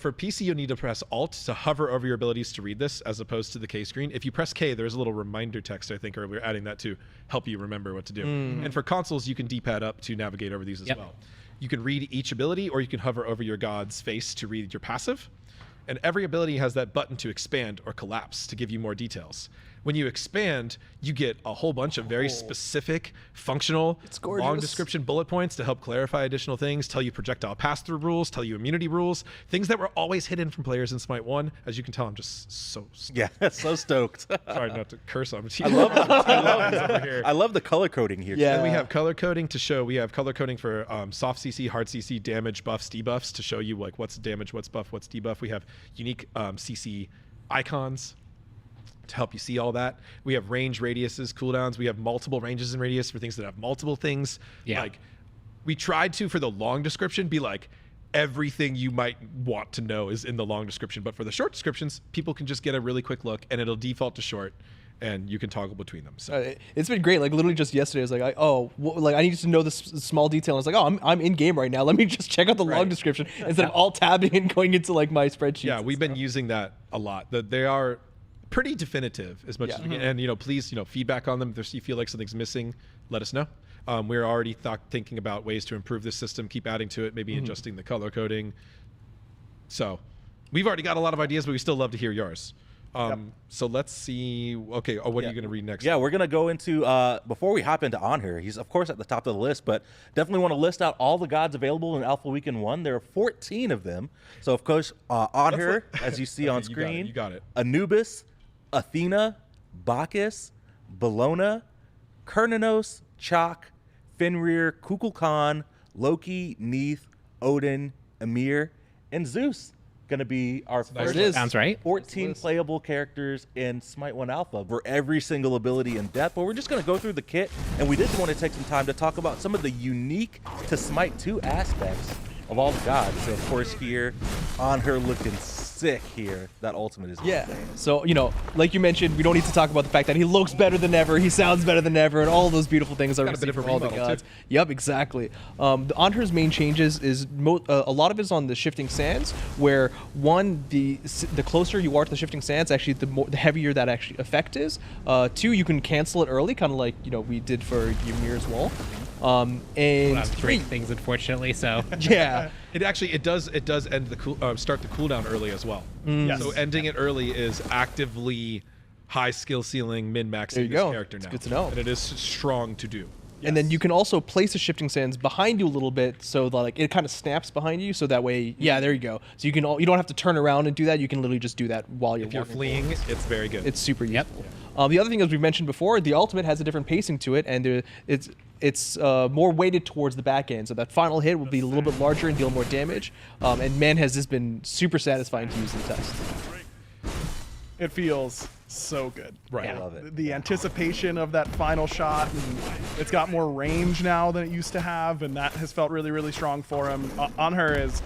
for PC, you'll need to press Alt to hover over your abilities to read this, as opposed to the K screen. If you press K, there's a little reminder text, I think, or we're adding that to help you remember what to do. And for consoles, you can D-pad up to navigate over these as well. You can read each ability, or you can hover over your god's face to read your passive. And every ability has that button to expand or collapse to give you more details. When you expand, you get a whole bunch of very specific, functional, long description bullet points to help clarify additional things, tell you projectile pass-through rules, tell you immunity rules, things that were always hidden from players in Smite 1. As you can tell, I'm just so stoked. Yeah, so stoked. Sorry not to curse on I love the color coding here. Yeah. And we have color coding to show. We have color coding for soft CC, hard CC, damage, buffs, debuffs to show you like what's damage, what's buff, what's debuff. We have unique CC icons to help you see all that. We have range, radiuses, cooldowns. We have multiple ranges and radius for things that have multiple things. Like we tried to, for the long description, be like everything you might want to know is in the long description. But for the short descriptions, people can just get a really quick look and it'll default to short and you can toggle between them. So it's been great. Like literally just yesterday, I was like, I need to know this small detail. I was like, I'm in game right now. Let me just check out the long description instead of alt tabbing and going into like my spreadsheets. Yeah, we've been using that a lot. They are pretty definitive as much as we can. And please, feedback on them. If you feel like something's missing, let us know. We're already thinking about ways to improve this system, keep adding to it, maybe adjusting the color coding. So we've already got a lot of ideas, but we still love to hear yours. So let's see. Okay, what are you going to read next? Yeah, we're going to go into, before we hop into Anhur, he's of course at the top of the list, but definitely want to list out all the gods available in Alpha Weekend 1. There are 14 of them. So of course, Anhur, as you see on screen. You got it. Anubis, Athena, Bacchus, Bellona, Kernanos, Chak, Fenrir, Kukulkan, Loki, Neith, Odin, Ymir, and Zeus. Going to be our first Sounds right. 14 playable characters in Smite 1 Alpha for every single ability in depth. But we're just going to go through the kit, and we did want to take some time to talk about some of the unique to Smite 2 aspects of all the gods. So of course here, Anhur looking sick here. That ultimate is insane. So, like you mentioned, we don't need to talk about the fact that he looks better than ever, he sounds better than ever, and all those beautiful things are received from all the gods. Yep, exactly. The Anhur's main changes is a lot of it is on the shifting sands, where one, the closer you are to the shifting sands, actually the heavier that actually effect is. Two, you can cancel it early, kind of like we did for Ymir's wall. And three things, unfortunately. So it does end the start the cooldown early as well. So ending it early is actively high skill ceiling min-maxing this character now. Good to know. And it is strong to do. And then you can also place the shifting sands behind you a little bit, so that like it kind of snaps behind you, so that way, there you go. So you don't have to turn around and do that. You can literally just do that while you're. If you're fleeing, it's very good. It's super useful. The other thing, as we mentioned before, the ultimate has a different pacing to it, and it's more weighted towards the back end. So that final hit will be a little bit larger and deal more damage. And man, has this been super satisfying to use in the test. It feels so good. Right. I love it. The anticipation of that final shot, and it's got more range now than it used to have, and that has felt really, really strong for him. Anhur is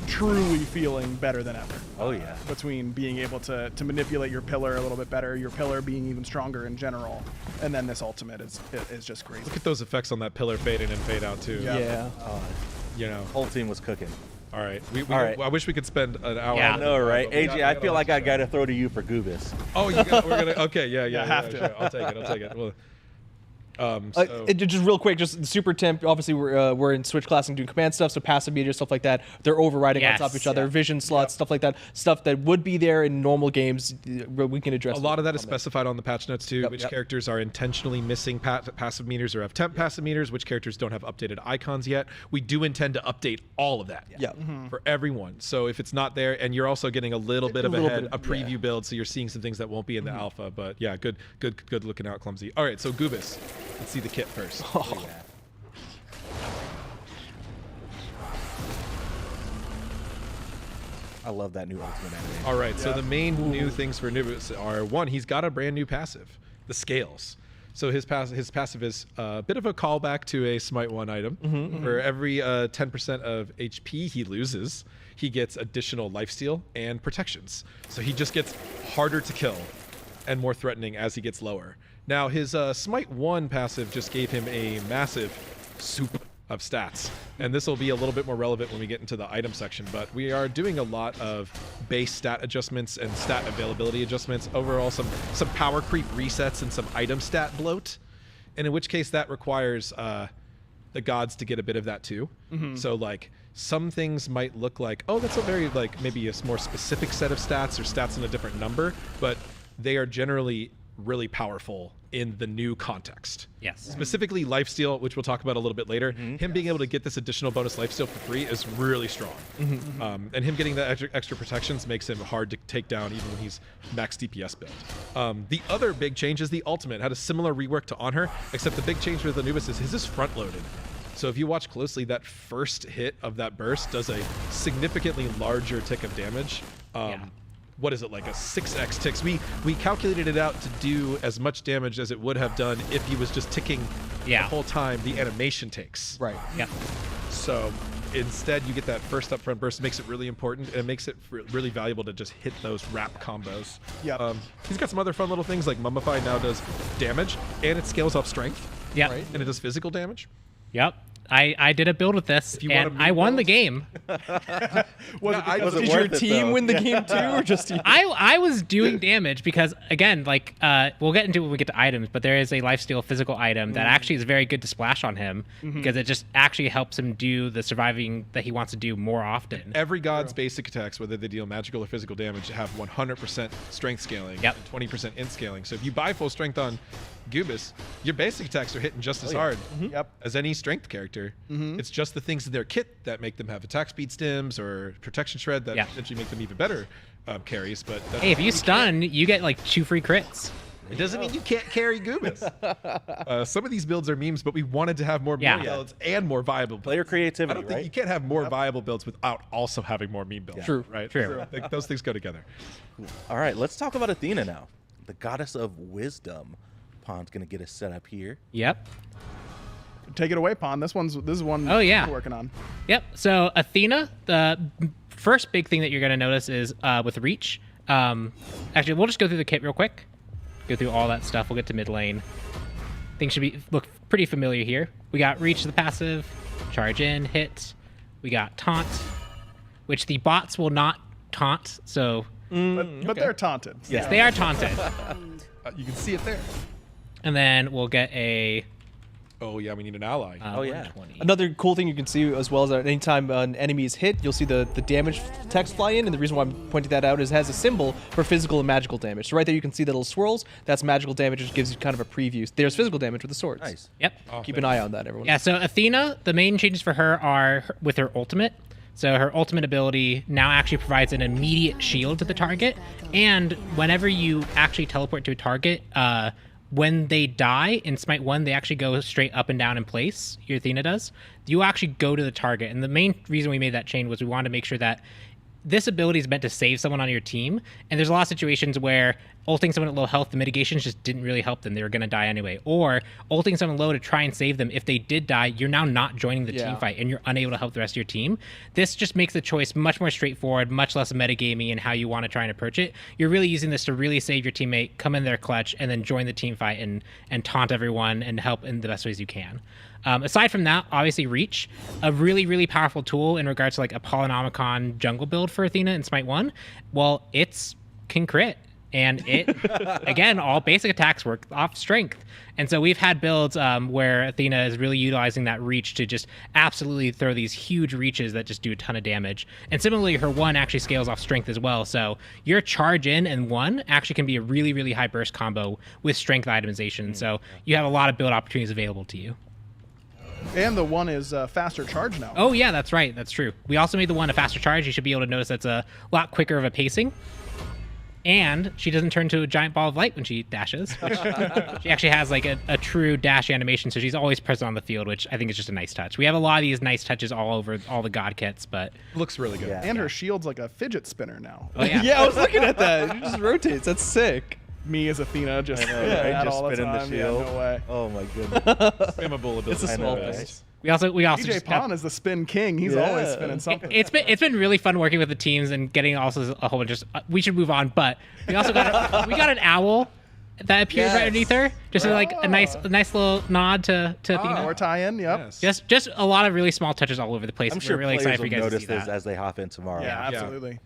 truly feeling better than ever. Oh yeah. Between being able to manipulate your pillar a little bit better, your pillar being even stronger in general, and then this ultimate is just crazy. Look at those effects on that pillar fade in and fade out too. Yeah. Whole team was cooking. All right. I wish we could spend an hour. I know, right? AJ, I feel like I got to throw to you for Gubis. Oh, we're gonna. Okay, have to. Sure. I'll take it. Well, just real quick, just the super temp. Obviously, we're in switch class and doing command stuff, so passive meter stuff like that. They're overriding on top of each other. Vision slots, stuff like that. Stuff that would be there in normal games, we can address. A lot of that is specified on the patch notes too. Which characters are intentionally missing passive meters or have temp passive meters? Which characters don't have updated icons yet? We do intend to uptate all of that. For everyone. So if it's not there, and you're also getting a little bit of a preview build, so you're seeing some things that won't be in the alpha. But yeah, good looking out, Clumsy. All right, so Gubis. Let's see the kit first. I love that new ultimate animation. All right, so the main new things for Anubis are, one, he's got a brand new passive, the Scales. So his passive is a bit of a callback to a Smite 1 item. For every 10% of HP he loses, he gets additional lifesteal and protections. So he just gets harder to kill and more threatening as he gets lower. Now, his Smite 1 passive just gave him a massive soup of stats. And this will be a little bit more relevant when we get into the item section, but we are doing a lot of base stat adjustments and stat availability adjustments. Overall, some power creep resets and some item stat bloat. And in which case that requires the gods to get a bit of that too. So like some things might look like, oh, that's a very like maybe a more specific set of stats or stats in a different number, but they are generally really powerful in the new context. Yes. Specifically lifesteal, which we'll talk about a little bit later. Him being able to get this additional bonus lifesteal for free is really strong. And him getting the extra protections makes him hard to take down even when he's max DPS build. The other big change is the ultimate. Had a similar rework to Anhur, except the big change with Anubis is his is front loaded. So if you watch closely, that first hit of that burst does a significantly larger tick of damage. What is it, like a 6x ticks? We calculated it out to do as much damage as it would have done if he was just ticking the whole time the animation takes. Right. Yep. So instead you get that first upfront burst. It makes it really important, and it makes it really valuable to just hit those wrap combos. Yep. He's got some other fun little things, like Mummify now does damage, and it scales off strength. Yep. Right. And it does physical damage. Yep. I did a build with this, you want and to I won the build? game. Did your team win the game too, or just you? I was doing damage because, again, like, we'll get into it when we get to items, but there is a lifesteal physical item that actually is very good to splash on him because it just actually helps him do the surviving that he wants to do more often. Every god's basic attacks, whether they deal magical or physical damage, have 100% strength scaling and 20% int scaling. So if you buy full strength on Gubis, your basic attacks are hitting just as hard as any strength character. It's just the things in their kit that make them have attack speed stims or protection shred that essentially make them even better carries. But Hey, if you stun, you get like 2 free crits. it doesn't mean you can't carry Gubis. Some of these builds are memes, but we wanted to have more meme builds and more viable builds. Player creativity, I don't think you can't have more viable builds without also having more meme builds. True. Right? True. I think those things go together. All right, let's talk about Athena now, the goddess of wisdom. Pawn's gonna get us set up here. Yep. Take it away, Pawn. This is one Oh, yeah. we're working on. Yep. So Athena, the first big thing that you're going to notice is with Reach. Actually, we'll just go through the kit real quick. Go through all that stuff. We'll get to mid lane. Things should look pretty familiar here. We got Reach, the passive, charge in, hit. We got Taunt, which the bots will not taunt. So But they're taunted. yes, they are taunted. You can see it there. And then we'll get a Oh yeah, we need an ally. 120. Another cool thing you can see as well is that anytime an enemy is hit, you'll see the damage text fly in, and the reason why I'm pointing that out is it has a symbol for physical and magical damage. So right there you can see the little swirls. That's magical damage, which gives you kind of a preview. There's physical damage with the swords. Nice. Yep. Keep an eye on that, everyone. Yeah, so Athena, the main changes for her are with her ultimate. So her ultimate ability now actually provides an immediate shield to the target, and whenever you actually teleport to a target, when they die in Smite 1, they actually go straight up and down in place. Your Athena does. You actually go to the target, and the main reason we made that change was we wanted to make sure that this ability is meant to save someone on your team, and there's a lot of situations where ulting someone at low health, the mitigations just didn't really help them. They were going to die anyway. Or ulting someone low to try and save them. If they did die, you're now not joining the team fight, and you're unable to help the rest of your team. This just makes the choice much more straightforward, much less metagamey in how you want to try and approach it. You're really using this to really save your teammate, come in their clutch, and then join the team fight and taunt everyone and help in the best ways you can. Aside from that, obviously Reach, a really, really powerful tool in regards to like a Polynomicon jungle build for Athena in Smite 1. Well, it's can crit. And it, again, all basic attacks work off strength. And so we've had builds where Athena is really utilizing that reach to just absolutely throw these huge reaches that just do a ton of damage. And similarly, her 1 actually scales off strength as well. So your charge in and 1 actually can be a really, really high burst combo with strength itemization. So you have a lot of build opportunities available to you. And the 1 is faster charge now. Oh, yeah, that's right. That's true. We also made the 1 a faster charge. You should be able to notice that's a lot quicker of a pacing. And she doesn't turn to a giant ball of light when she dashes. She actually has like a true dash animation, so she's always present on the field, which I think is just a nice touch. We have a lot of these nice touches all over all the god kits, but Looks really good. Yeah. And her shield's like a fidget spinner now. oh yeah. Yeah, I was looking at that. It just rotates. That's sick. Me as Athena just I know, doing right? that Just all the spinning the time. shield. Yeah, no way. Oh my goodness. Spammable ability. It's a small I know, thing. right? We also DJ just Pawn is the spin king. He's always spinning something. it's been really fun working with the teams and getting also a whole bunch of we should move on, but we also got we got an owl that appears right underneath her. Just like a nice little nod to Athena. Or tie-in, yep. Yes. Just a lot of really small touches all over the place. I'm sure We're really players excited for will you guys to notice see this that. as they hop in tomorrow. Yeah, absolutely.